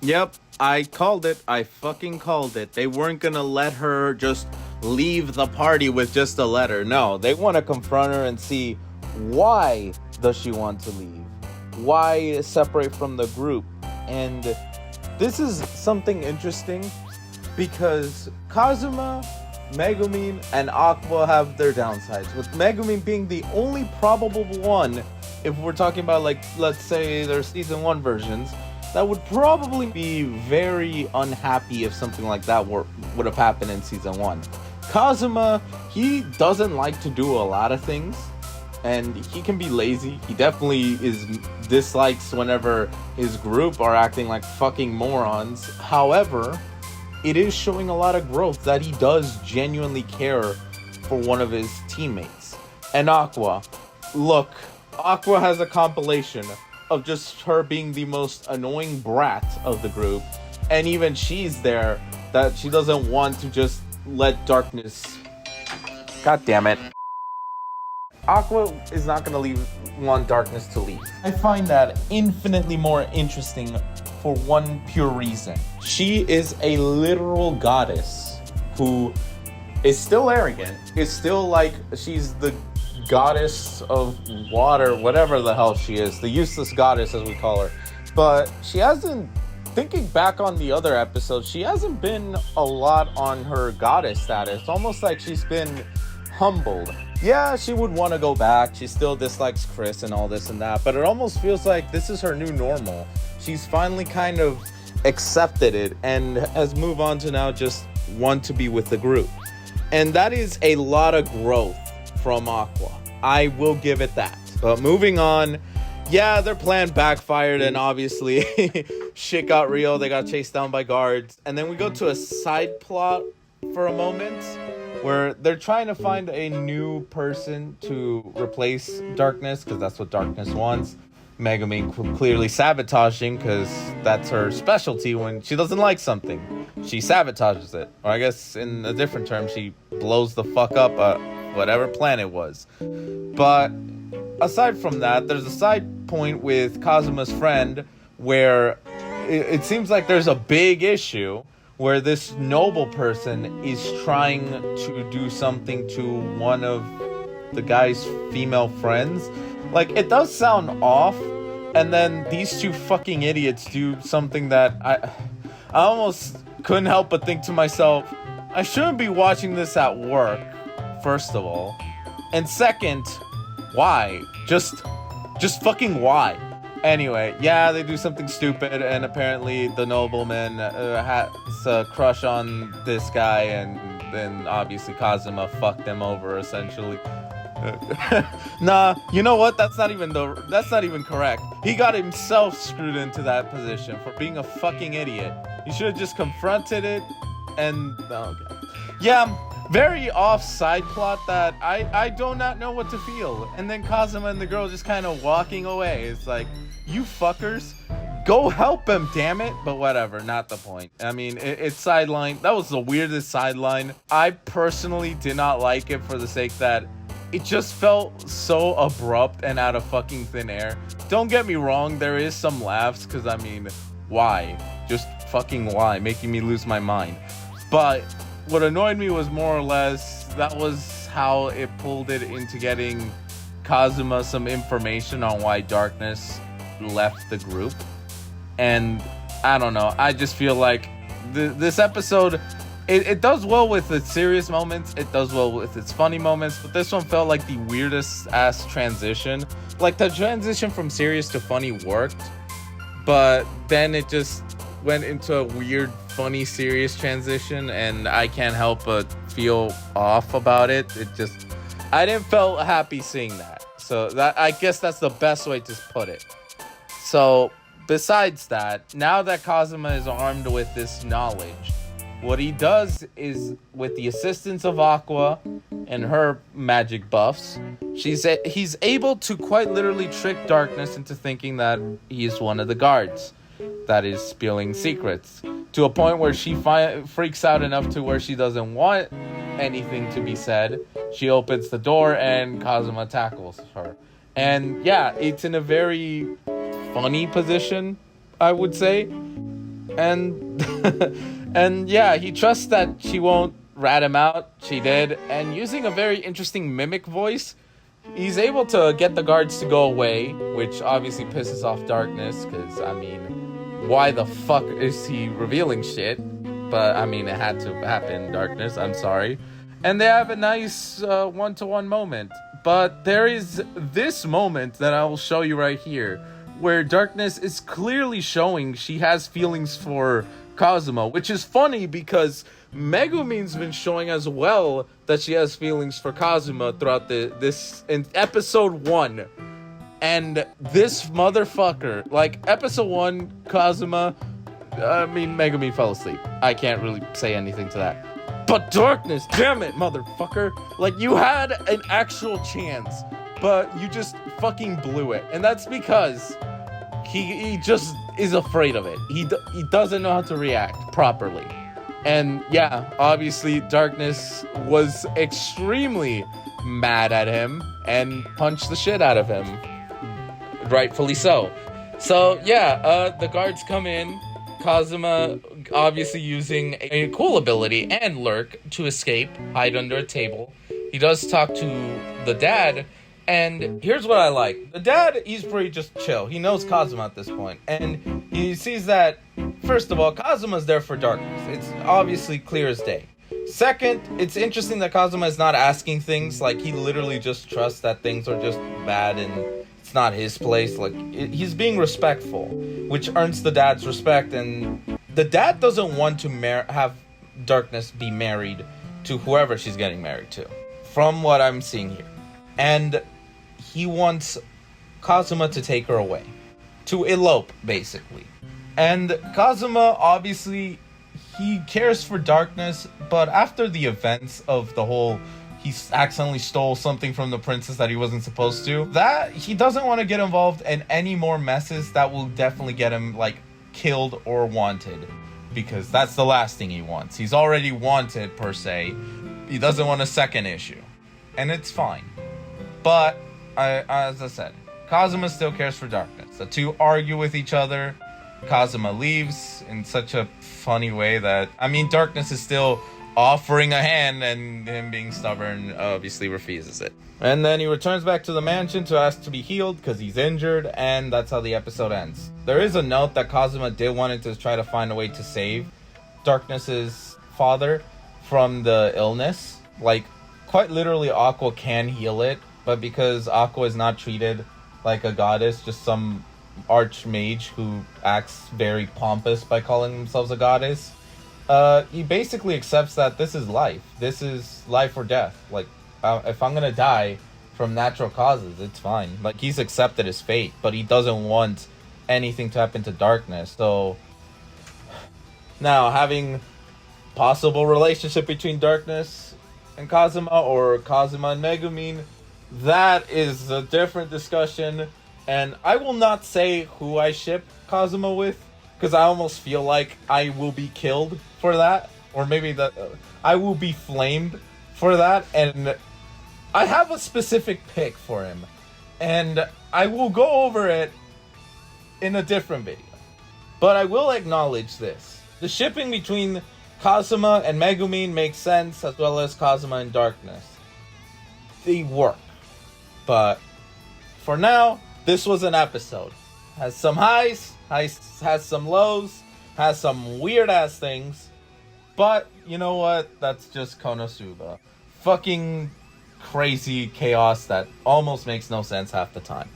Yep, I called it. I fucking called it. They weren't gonna let her just leave the party with just a letter. No, they want to confront her and see why does she want to leave? Why separate from the group? And this is something interesting because Kazuma, Megumin, and Aqua have their downsides. With Megumin being the only probable one, if we're talking about, like, let's say their season 1 versions, that would probably be very unhappy if something like that would have happened in season 1. Kazuma, he doesn't like to do a lot of things, and he can be lazy. He definitely dislikes whenever his group are acting like fucking morons. However, it is showing a lot of growth that he does genuinely care for one of his teammates. And Aqua, look, Aqua has a compilation of just her being the most annoying brat of the group, and even she's there that she doesn't want to just let darkness. God damn it. Aqua is not gonna want darkness to leave. I find that infinitely more interesting for one pure reason. She is a literal goddess who is still arrogant, is still like she's the goddess of water, whatever the hell she is, the useless goddess as we call her. But she hasn't, thinking back on the other episodes, she hasn't been a lot on her goddess status. It's almost like she's been humbled. Yeah, she would want to go back. She still dislikes Chris and all this and that, but it almost feels like this is her new normal. She's finally kind of accepted it and has moved on to now just want to be with the group. And that is a lot of growth from Aqua. I will give it that. But moving on, yeah, their plan backfired and obviously shit got real. They got chased down by guards. And then we go to a side plot for a moment where they're trying to find a new person to replace Darkness, because that's what Darkness wants. Megumin clearly sabotaging, because that's her specialty. When she doesn't like something, she sabotages it. Or I guess in a different term, she blows the fuck up whatever plan it was. But aside from that, there's a side point with Kazuma's friend where it seems like there's a big issue where this noble person is trying to do something to one of the guy's female friends. Like, it does sound off, and then these two fucking idiots do something that I almost couldn't help but think to myself, I shouldn't be watching this at work, first of all. And second, why? Just fucking why? Anyway, yeah, they do something stupid, and apparently the nobleman has a crush on this guy, and then obviously Kazuma fucked him over, essentially. Nah, you know what? That's not even correct. He got himself screwed into that position for being a fucking idiot. He should have just confronted it, and okay. Yeah, very off side plot that I do not know what to feel. And then Kazuma and the girl just kind of walking away. It's like, you fuckers, go help him, damn it. But whatever, not the point. I mean, it's sideline. That was the weirdest sideline. I personally did not like it for the sake that it just felt so abrupt and out of fucking thin air. Don't get me wrong, there is some laughs, because I mean, why? Just fucking why? Making me lose my mind. But what annoyed me was more or less that was how it pulled it into getting Kazuma some information on why Darkness left the group. And I don't know, I just feel like this episode, it does well with its serious moments, it does well with its funny moments, but this one felt like the weirdest ass transition. Like, the transition from serious to funny worked, but then it just went into a weird, funny, serious transition, and I can't help but feel off about it. I didn't feel happy seeing that. So that, I guess that's the best way to put it. So besides that, now that Kazuma is armed with this knowledge, what he does is, with the assistance of Aqua and her magic buffs, he's able to quite literally trick Darkness into thinking that he's one of the guards that is spilling secrets, to a point where she freaks out enough to where she doesn't want anything to be said. She opens the door and Kazuma tackles her. And yeah, it's in a very funny position, I would say. And and yeah, he trusts that she won't rat him out. She did, and using a very interesting mimic voice, he's able to get the guards to go away, which obviously pisses off Darkness, because, I mean, why the fuck is he revealing shit? But, I mean, it had to happen, Darkness, I'm sorry. And they have a nice one-to-one moment. But there is this moment that I will show you right here, where Darkness is clearly showing she has feelings for Kazuma, which is funny because Megumin's been showing as well that she has feelings for Kazuma throughout this in episode 1. And this motherfucker, like episode 1, Kazuma, I mean, Megumin fell asleep. I can't really say anything to that. But Darkness, damn it, motherfucker. Like, you had an actual chance, but you just fucking blew it. And that's because he just is afraid of it. He doesn't know how to react properly. And yeah, obviously Darkness was extremely mad at him and punched the shit out of him. Rightfully so. So yeah, the guards come in. Kazuma obviously using a cool ability and lurk to escape, hide under a table. He does talk to the dad, and here's what I like. The dad, he's pretty just chill. He knows Kazuma at this point, and he sees that, first of all, Kazuma's there for Darkness. It's obviously clear as day. Second, it's interesting that Kazuma is not asking things. Like, he literally just trusts that things are just bad and it's not his place. Like, he's being respectful, which earns the dad's respect. And the dad doesn't want to have Darkness be married to whoever she's getting married to, from what I'm seeing here. And he wants Kazuma to take her away, to elope, basically. And Kazuma, obviously, he cares for Darkness, but after the events of the whole, he accidentally stole something from the princess that he wasn't supposed to, that he doesn't want to get involved in any more messes that will definitely get him, like, killed or wanted, because that's the last thing he wants. He's already wanted, per se. He doesn't want a second issue, and it's fine. But, as I said, Kazuma still cares for Darkness. The two argue with each other. Kazuma leaves in such a funny way that, I mean, Darkness is still offering a hand, and him being stubborn obviously refuses it. And then he returns back to the mansion to ask to be healed because he's injured, and that's how the episode ends. There is a note that Kazuma did want to try to find a way to save Darkness's father from the illness. Like, quite literally, Aqua can heal it, but because Aqua is not treated like a goddess, just some archmage who acts very pompous by calling themselves a goddess, he basically accepts that this is life. This is life or death. Like, if I'm gonna die from natural causes, it's fine. Like, he's accepted his fate, but he doesn't want anything to happen to Darkness. So now, having possible relationship between Darkness and Kazuma, or Kazuma and Megumin, that is a different discussion. And I will not say who I ship Kazuma with, because I almost feel like I will be killed for that. Or maybe that I will be flamed for that. And I have a specific pick for him, and I will go over it in a different video. But I will acknowledge this. The shipping between Kazuma and Megumin makes sense, as well as Kazuma and Darkness. They work. But for now, this was an episode. Has some highs, has some lows, has some weird ass things. But you know what? That's just Konosuba. Fucking crazy chaos that almost makes no sense half the time.